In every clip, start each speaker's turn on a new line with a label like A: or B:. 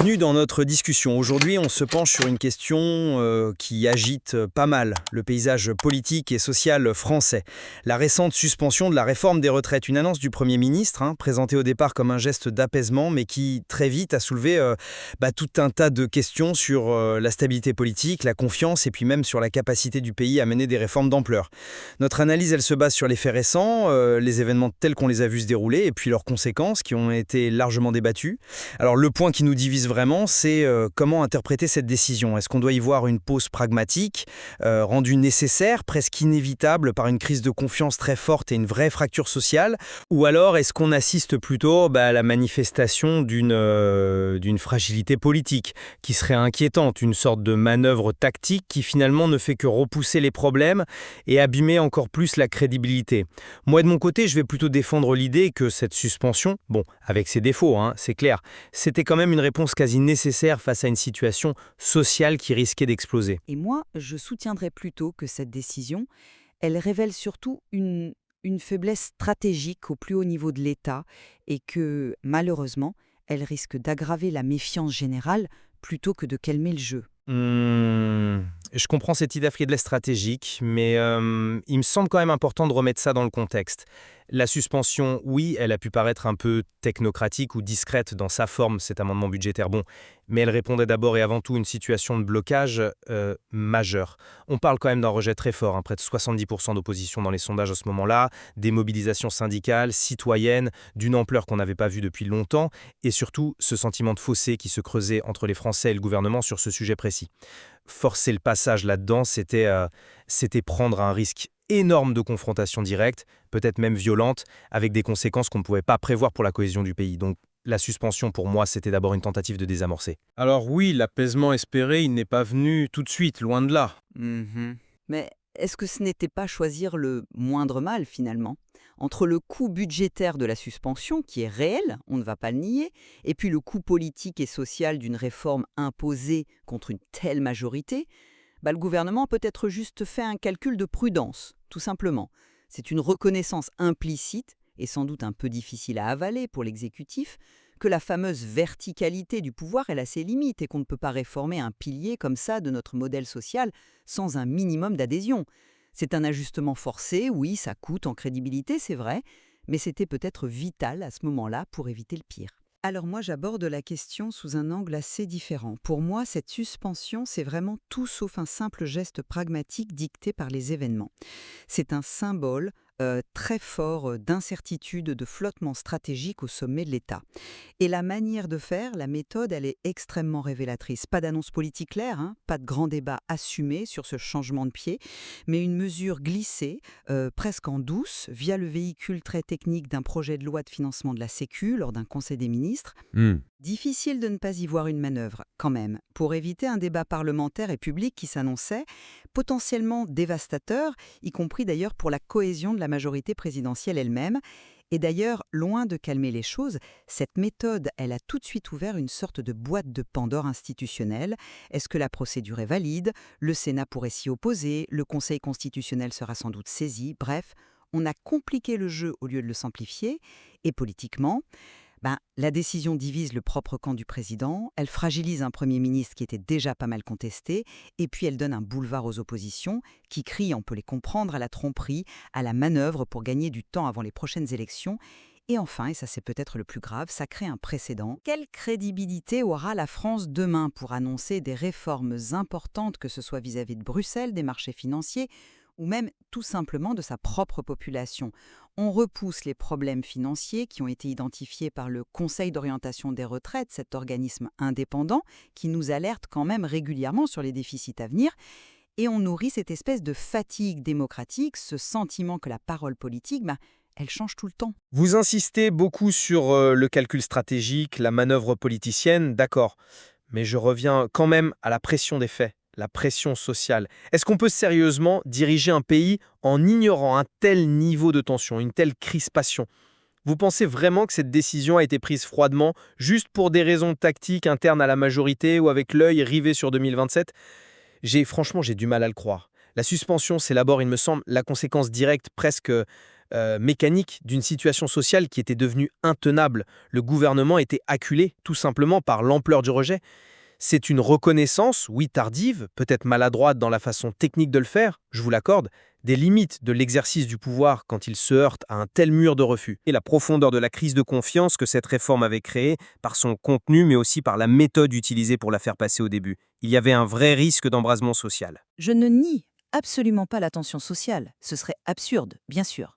A: Bienvenue dans notre discussion. Aujourd'hui, on se penche sur une question qui agite pas mal le paysage politique et social français. La récente suspension de la réforme des retraites, une annonce du Premier ministre, présentée au départ comme un geste d'apaisement, mais qui très vite a soulevé tout un tas de questions sur la stabilité politique, la confiance et puis même sur la capacité du pays à mener des réformes d'ampleur. Notre analyse, elle se base sur les faits récents, les événements tels qu'on les a vus se dérouler et puis leurs conséquences qui ont été largement débattues. Alors le point qui nous divise vraiment, c'est comment interpréter cette décision. Est-ce qu'on doit y voir une pause pragmatique, rendue nécessaire, presque inévitable par une crise de confiance très forte et une vraie fracture sociale? Ou alors est-ce qu'on assiste plutôt à la manifestation d'une fragilité politique qui serait inquiétante, une sorte de manœuvre tactique qui finalement ne fait que repousser les problèmes et abîmer encore plus la crédibilité? Moi de mon côté, je vais plutôt défendre l'idée que cette suspension, bon, avec ses défauts, c'est clair, c'était quand même une réponse quasi nécessaire face à une situation sociale qui risquait d'exploser.
B: Et moi, je soutiendrais plutôt que cette décision, elle révèle surtout une faiblesse stratégique au plus haut niveau de l'État et que, malheureusement, elle risque d'aggraver la méfiance générale plutôt que de calmer le jeu.
A: Je comprends cette idée faiblesse stratégique, mais il me semble quand même important de remettre ça dans le contexte. La suspension, oui, elle a pu paraître un peu technocratique ou discrète dans sa forme, cet amendement budgétaire, bon, mais elle répondait d'abord et avant tout à une situation de blocage majeure. On parle quand même d'un rejet très fort, près de 70% d'opposition dans les sondages à ce moment-là, des mobilisations syndicales, citoyennes, d'une ampleur qu'on n'avait pas vue depuis longtemps, et surtout ce sentiment de fossé qui se creusait entre les Français et le gouvernement sur ce sujet précis. Forcer le passage là-dedans, c'était prendre un risque énorme de confrontation directe, peut-être même violente, avec des conséquences qu'on ne pouvait pas prévoir pour la cohésion du pays. Donc la suspension, pour moi, c'était d'abord une tentative de désamorcer.
C: Alors oui, l'apaisement espéré, il n'est pas venu tout de suite, loin de là.
B: Mais est-ce que ce n'était pas choisir le moindre mal, finalement? Entre le coût budgétaire de la suspension, qui est réel, on ne va pas le nier, et puis le coût politique et social d'une réforme imposée contre une telle majorité, le gouvernement a peut-être juste fait un calcul de prudence, tout simplement. C'est une reconnaissance implicite, et sans doute un peu difficile à avaler pour l'exécutif, que la fameuse verticalité du pouvoir elle a ses limites et qu'on ne peut pas réformer un pilier comme ça de notre modèle social sans un minimum d'adhésion. C'est un ajustement forcé, oui, ça coûte en crédibilité, c'est vrai, mais c'était peut-être vital à ce moment-là pour éviter le pire. Alors moi, j'aborde la question sous un angle assez différent. Pour moi, cette suspension, c'est vraiment tout sauf un simple geste pragmatique dicté par les événements. C'est un symbole très fort d'incertitude, de flottement stratégique au sommet de l'État. Et la manière de faire, la méthode, elle est extrêmement révélatrice. Pas d'annonce politique claire, pas de grand débat assumé sur ce changement de pied, mais une mesure glissée, presque en douce, via le véhicule très technique d'un projet de loi de financement de la Sécu lors d'un conseil des ministres. Difficile de ne pas y voir une manœuvre, quand même, pour éviter un débat parlementaire et public qui s'annonçait potentiellement dévastateur, y compris d'ailleurs pour la cohésion de la majorité présidentielle elle-même. Et d'ailleurs, loin de calmer les choses, cette méthode, elle a tout de suite ouvert une sorte de boîte de Pandore institutionnelle. Est-ce que la procédure est valide? Le Sénat pourrait s'y opposer, le Conseil constitutionnel sera sans doute saisi. Bref, on a compliqué le jeu au lieu de le simplifier. Et politiquement, la décision divise le propre camp du président, elle fragilise un Premier ministre qui était déjà pas mal contesté, et puis elle donne un boulevard aux oppositions qui crient, on peut les comprendre, à la tromperie, à la manœuvre pour gagner du temps avant les prochaines élections. Et enfin, et ça c'est peut-être le plus grave, ça crée un précédent. Quelle crédibilité aura la France demain pour annoncer des réformes importantes, que ce soit vis-à-vis de Bruxelles, des marchés financiers, ou même tout simplement de sa propre population? On repousse les problèmes financiers qui ont été identifiés par le Conseil d'orientation des retraites, cet organisme indépendant qui nous alerte quand même régulièrement sur les déficits à venir, et on nourrit cette espèce de fatigue démocratique, ce sentiment que la parole politique, elle change tout le temps.
A: Vous insistez beaucoup sur le calcul stratégique, la manœuvre politicienne, d'accord. Mais je reviens quand même à la pression des faits, la pression sociale. Est-ce qu'on peut sérieusement diriger un pays en ignorant un tel niveau de tension, une telle crispation? Vous pensez vraiment que cette décision a été prise froidement, juste pour des raisons tactiques internes à la majorité ou avec l'œil rivé sur 2027? Franchement, j'ai du mal à le croire. La suspension, c'est d'abord, il me semble, la conséquence directe, presque
C: mécanique d'une situation sociale qui était devenue intenable. Le gouvernement était acculé tout simplement par l'ampleur du rejet. C'est une reconnaissance, oui tardive, peut-être maladroite dans la façon technique de le faire, je vous l'accorde, des limites de l'exercice du pouvoir quand il se heurte à un tel mur de refus. Et la profondeur de la crise de confiance que cette réforme avait créée par son contenu, mais aussi par la méthode utilisée pour la faire passer au début. Il y avait un vrai risque d'embrasement social.
D: Je ne nie absolument pas la tension sociale. Ce serait absurde, bien sûr.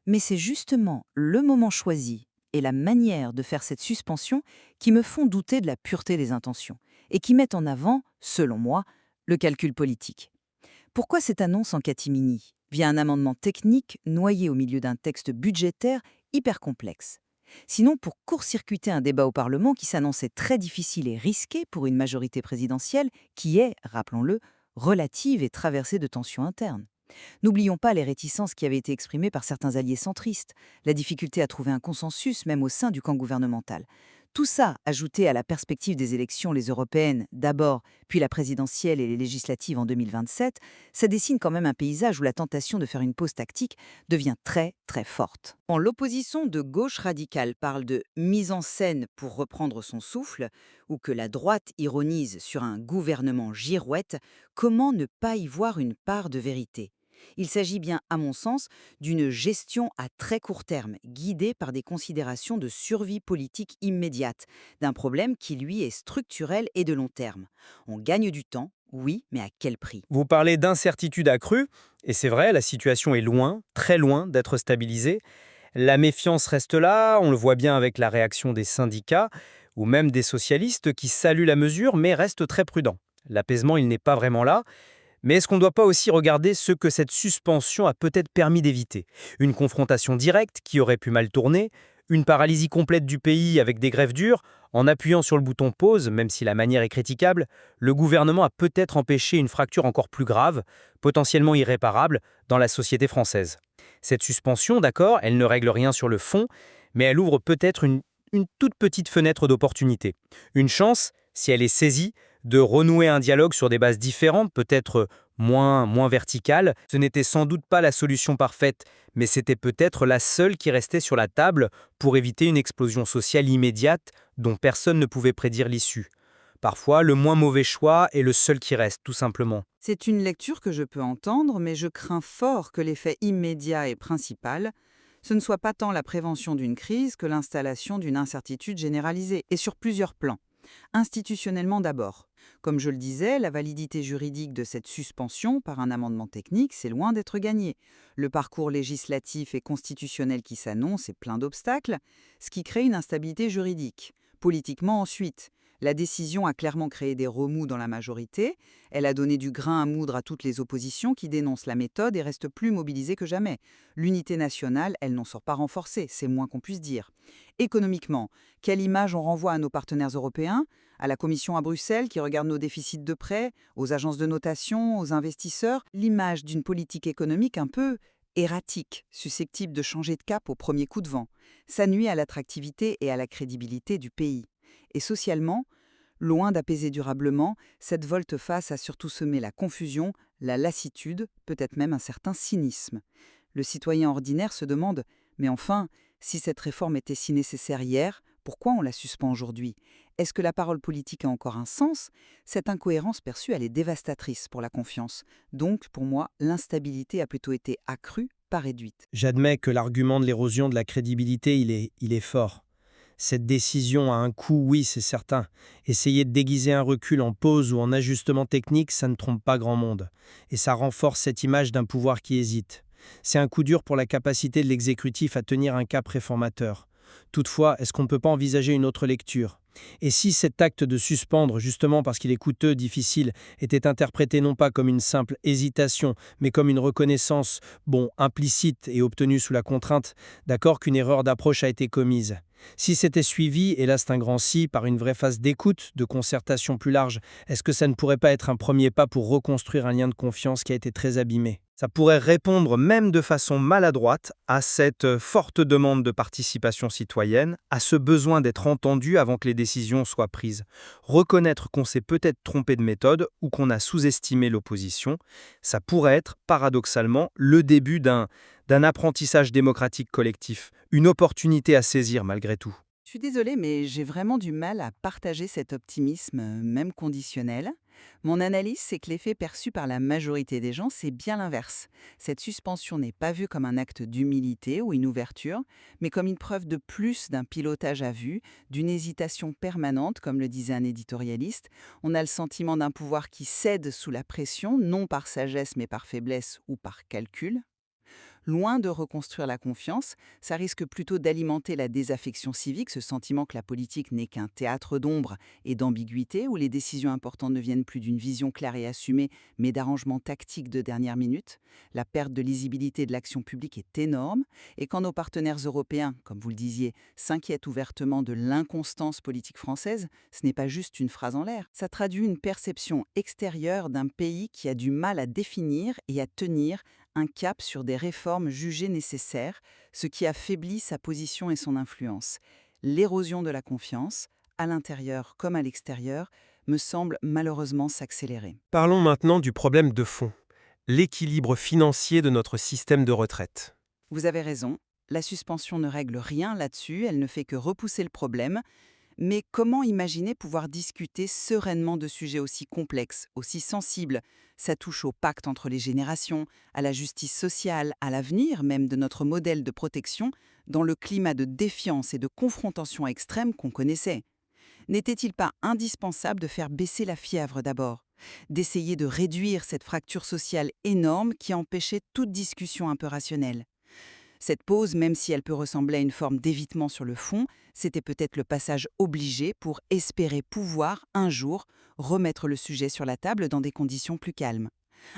D: Mais c'est justement le moment choisi et la manière de faire cette suspension qui me font douter de la pureté des intentions et qui mettent en avant, selon moi, le calcul politique. Pourquoi cette annonce en catimini, via un amendement technique noyé au milieu d'un texte budgétaire hyper complexe? Sinon pour court-circuiter un débat au Parlement qui s'annonçait très difficile et risqué pour une majorité présidentielle qui est, rappelons-le, relative et traversée de tensions internes. N'oublions pas les réticences qui avaient été exprimées par certains alliés centristes, la difficulté à trouver un consensus même au sein du camp gouvernemental. Tout ça, ajouté à la perspective des élections, les européennes d'abord, puis la présidentielle et les législatives en 2027, ça dessine quand même un paysage où la tentation de faire une pause tactique devient très, très forte.
B: Quand l'opposition de gauche radicale parle de mise en scène pour reprendre son souffle, ou que la droite ironise sur un gouvernement girouette, comment ne pas y voir une part de vérité? Il s'agit bien, à mon sens, d'une gestion à très court terme, guidée par des considérations de survie politique immédiate, d'un problème qui, lui, est structurel et de long terme. On gagne du temps, oui, mais à quel prix?
C: Vous parlez d'incertitude accrue, et c'est vrai, la situation est loin, très loin d'être stabilisée. La méfiance reste là, on le voit bien avec la réaction des syndicats, ou même des socialistes qui saluent la mesure mais restent très prudents. L'apaisement, il n'est pas vraiment là. Mais est-ce qu'on ne doit pas aussi regarder ce que cette suspension a peut-être permis d'éviter? Une confrontation directe qui aurait pu mal tourner, une paralysie complète du pays avec des grèves dures, en appuyant sur le bouton pause, même si la manière est critiquable, le gouvernement a peut-être empêché une fracture encore plus grave, potentiellement irréparable, dans la société française. Cette suspension, d'accord, elle ne règle rien sur le fond, mais elle ouvre peut-être une toute petite fenêtre d'opportunité. Une chance, si elle est saisie, de renouer un dialogue sur des bases différentes, peut-être moins verticales. Ce n'était sans doute pas la solution parfaite, mais c'était peut-être la seule qui restait sur la table pour éviter une explosion sociale immédiate dont personne ne pouvait prédire l'issue. Parfois, le moins mauvais choix est le seul qui reste, tout simplement.
B: C'est une lecture que je peux entendre, mais je crains fort que l'effet immédiat et principal, ce ne soit pas tant la prévention d'une crise que l'installation d'une incertitude généralisée, et sur plusieurs plans. Institutionnellement d'abord. Comme je le disais, la validité juridique de cette suspension par un amendement technique, c'est loin d'être gagné. Le parcours législatif et constitutionnel qui s'annonce est plein d'obstacles, ce qui crée une instabilité juridique. Politiquement ensuite, la décision a clairement créé des remous dans la majorité, elle a donné du grain à moudre à toutes les oppositions qui dénoncent la méthode et restent plus mobilisées que jamais. L'unité nationale, elle n'en sort pas renforcée, c'est moins qu'on puisse dire. Économiquement, quelle image on renvoie à nos partenaires européens, à la Commission à Bruxelles qui regarde nos déficits de prêt, aux agences de notation, aux investisseurs? L'image d'une politique économique un peu erratique, susceptible de changer de cap au premier coup de vent. Ça nuit à l'attractivité et à la crédibilité du pays. Et socialement, loin d'apaiser durablement, cette volte-face a surtout semé la confusion, la lassitude, peut-être même un certain cynisme. Le citoyen ordinaire se demande « Mais enfin, si cette réforme était si nécessaire hier, pourquoi on la suspend aujourd'hui? Est-ce que la parole politique a encore un sens ?» Cette incohérence perçue, elle est dévastatrice pour la confiance. Donc, pour moi, l'instabilité a plutôt été accrue, pas réduite.
A: J'admets que l'argument de l'érosion de la crédibilité, il est fort. Cette décision a un coût, oui, c'est certain. Essayer de déguiser un recul en pause ou en ajustement technique, ça ne trompe pas grand monde. Et ça renforce cette image d'un pouvoir qui hésite. C'est un coup dur pour la capacité de l'exécutif à tenir un cap réformateur. Toutefois, est-ce qu'on ne peut pas envisager une autre lecture? Et si cet acte de suspendre, justement parce qu'il est coûteux, difficile, était interprété non pas comme une simple hésitation, mais comme une reconnaissance, implicite et obtenue sous la contrainte, d'accord qu'une erreur d'approche a été commise? Si c'était suivi, et là c'est un grand si, par une vraie phase d'écoute, de concertation plus large, est-ce que ça ne pourrait pas être un premier pas pour reconstruire un lien de confiance qui a été très abîmé? Ça pourrait répondre même de façon maladroite à cette forte demande de participation citoyenne, à ce besoin d'être entendu avant que les décisions
C: décision soit prise. Reconnaître qu'on s'est peut-être trompé de méthode ou qu'on a sous-estimé l'opposition, ça pourrait être, paradoxalement, le début d'un apprentissage démocratique collectif, une opportunité à saisir malgré tout.
B: Je suis désolée, mais j'ai vraiment du mal à partager cet optimisme, même conditionnel. Mon analyse, c'est que l'effet perçu par la majorité des gens, c'est bien l'inverse. Cette suspension n'est pas vue comme un acte d'humilité ou une ouverture, mais comme une preuve de plus d'un pilotage à vue, d'une hésitation permanente, comme le disait un éditorialiste. On a le sentiment d'un pouvoir qui cède sous la pression, non par sagesse mais par faiblesse ou par calcul. Loin de reconstruire la confiance, ça risque plutôt d'alimenter la désaffection civique, ce sentiment que la politique n'est qu'un théâtre d'ombre et d'ambiguïté, où les décisions importantes ne viennent plus d'une vision claire et assumée, mais d'arrangements tactiques de dernière minute. La perte de lisibilité de l'action publique est énorme, et quand nos partenaires européens, comme vous le disiez, s'inquiètent ouvertement de l'inconstance politique française, ce n'est pas juste une phrase en l'air, ça traduit une perception extérieure d'un pays qui a du mal à définir et à tenir un cap sur des réformes jugées nécessaires, ce qui affaiblit sa position et son influence. L'érosion de la confiance, à l'intérieur comme à l'extérieur, me semble malheureusement s'accélérer.
E: Parlons maintenant du problème de fond, l'équilibre financier de notre système de retraite.
B: Vous avez raison, la suspension ne règle rien là-dessus, elle ne fait que repousser le problème. Mais comment imaginer pouvoir discuter sereinement de sujets aussi complexes, aussi sensibles? Ça touche au pacte entre les générations, à la justice sociale, à l'avenir même de notre modèle de protection, dans le climat de défiance et de confrontation extrême qu'on connaissait. N'était-il pas indispensable de faire baisser la fièvre d'abord? D'essayer de réduire cette fracture sociale énorme qui empêchait toute discussion un peu rationnelle? Cette pause, même si elle peut ressembler à une forme d'évitement sur le fond, c'était peut-être le passage obligé pour espérer pouvoir, un jour, remettre le sujet sur la table dans des conditions plus calmes.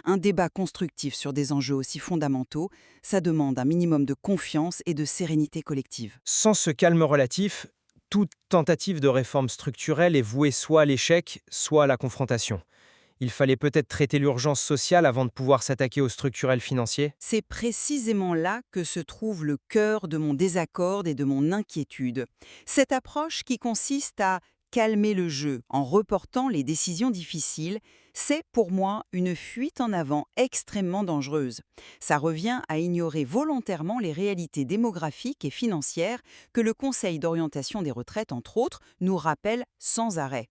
B: Un débat constructif sur des enjeux aussi fondamentaux, ça demande un minimum de confiance et de sérénité collective.
C: Sans ce calme relatif, toute tentative de réforme structurelle est vouée soit à l'échec, soit à la confrontation. Il fallait peut-être traiter l'urgence sociale avant de pouvoir s'attaquer au structurel financier.
B: C'est précisément là que se trouve le cœur de mon désaccord et de mon inquiétude. Cette approche qui consiste à calmer le jeu en reportant les décisions difficiles, c'est pour moi une fuite en avant extrêmement dangereuse. Ça revient à ignorer volontairement les réalités démographiques et financières que le Conseil d'orientation des retraites, entre autres, nous rappelle sans arrêt.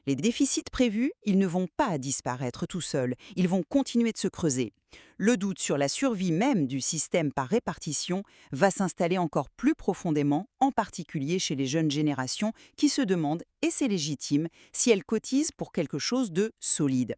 B: Les déficits prévus, ils ne vont pas disparaître tout seuls, ils vont continuer de se creuser. Le doute sur la survie même du système par répartition va s'installer encore plus profondément, en particulier chez les jeunes générations qui se demandent, et c'est légitime, si elles cotisent pour quelque chose de solide.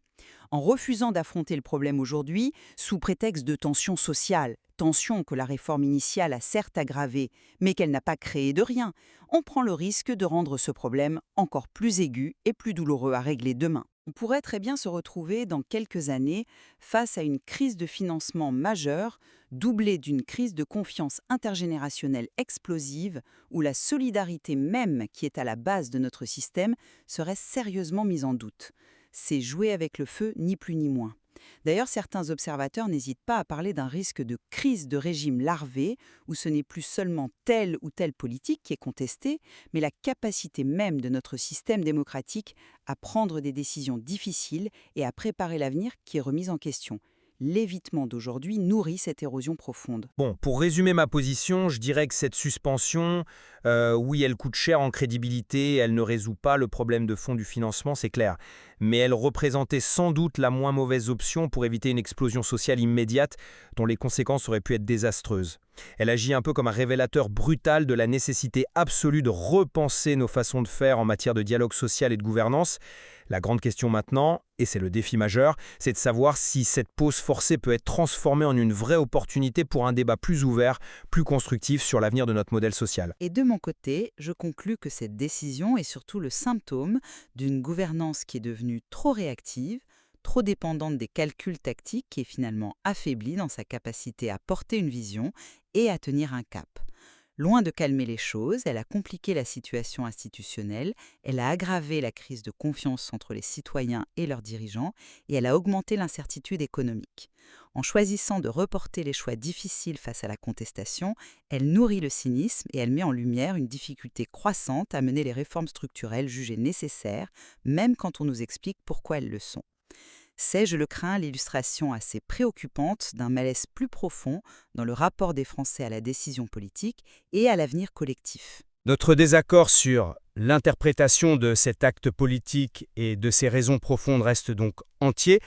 B: En refusant d'affronter le problème aujourd'hui, sous prétexte de tensions sociales, tensions que la réforme initiale a certes aggravées, mais qu'elle n'a pas créées de rien, on prend le risque de rendre ce problème encore plus aigu et plus douloureux à régler demain. On pourrait très bien se retrouver dans quelques années face à une crise de financement majeure, doublée d'une crise de confiance intergénérationnelle explosive, où la solidarité même qui est à la base de notre système serait sérieusement mise en doute. C'est jouer avec le feu, ni plus ni moins. D'ailleurs, certains observateurs n'hésitent pas à parler d'un risque de crise de régime larvé, où ce n'est plus seulement telle ou telle politique qui est contestée, mais la capacité même de notre système démocratique à prendre des décisions difficiles et à préparer l'avenir qui est remise en question. L'évitement d'aujourd'hui nourrit cette érosion profonde.
C: Bon, pour résumer ma position, je dirais que cette suspension, oui, elle coûte cher en crédibilité, elle ne résout pas le problème de fond du financement, c'est clair. Mais elle représentait sans doute la moins mauvaise option pour éviter une explosion sociale immédiate dont les conséquences auraient pu être désastreuses. Elle agit un peu comme un révélateur brutal de la nécessité absolue de repenser nos façons de faire en matière de dialogue social et de gouvernance. La grande question maintenant, et c'est le défi majeur, c'est de savoir si cette pause forcée peut être transformée en une vraie opportunité pour un débat plus ouvert, plus constructif sur l'avenir de notre modèle social.
B: Et de mon côté, je conclus que cette décision est surtout le symptôme d'une gouvernance qui est devenue trop réactive, trop dépendante des calculs tactiques et finalement affaiblie dans sa capacité à porter une vision et à tenir un cap. Loin de calmer les choses, elle a compliqué la situation institutionnelle, elle a aggravé la crise de confiance entre les citoyens et leurs dirigeants, et elle a augmenté l'incertitude économique. En choisissant de reporter les choix difficiles face à la contestation, elle nourrit le cynisme et elle met en lumière une difficulté croissante à mener les réformes structurelles jugées nécessaires, même quand on nous explique pourquoi elles le sont. C'est, je le crains, l'illustration assez préoccupante d'un malaise plus profond dans le rapport des Français à la décision politique et à l'avenir collectif.
A: Notre désaccord sur l'interprétation de cet acte politique et de ses raisons profondes reste donc entier,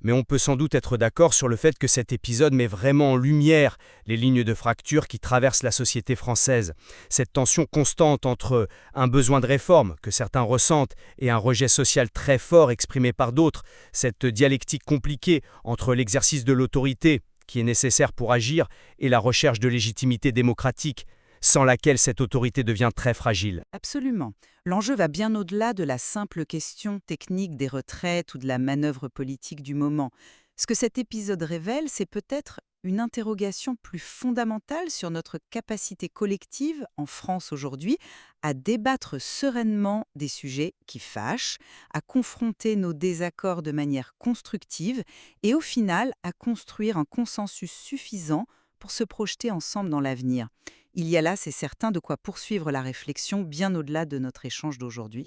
A: mais on peut sans doute être d'accord sur le fait que cet épisode met vraiment en lumière les lignes de fracture qui traversent la société française. Cette tension constante entre un besoin de réforme que certains ressentent et un rejet social très fort exprimé par d'autres, cette dialectique compliquée entre l'exercice de l'autorité, qui est nécessaire pour agir, et la recherche de légitimité démocratique, sans laquelle cette autorité devient très fragile.
D: Absolument. L'enjeu va bien au-delà de la simple question technique des retraites ou de la manœuvre politique du moment. Ce que cet épisode révèle, c'est peut-être une interrogation plus fondamentale sur notre capacité collective, en France aujourd'hui, à débattre sereinement des sujets qui fâchent, à confronter nos désaccords de manière constructive et au final à construire un consensus suffisant pour se projeter ensemble dans l'avenir. Il y a là, c'est certain, de quoi poursuivre la réflexion bien au-delà de notre échange d'aujourd'hui.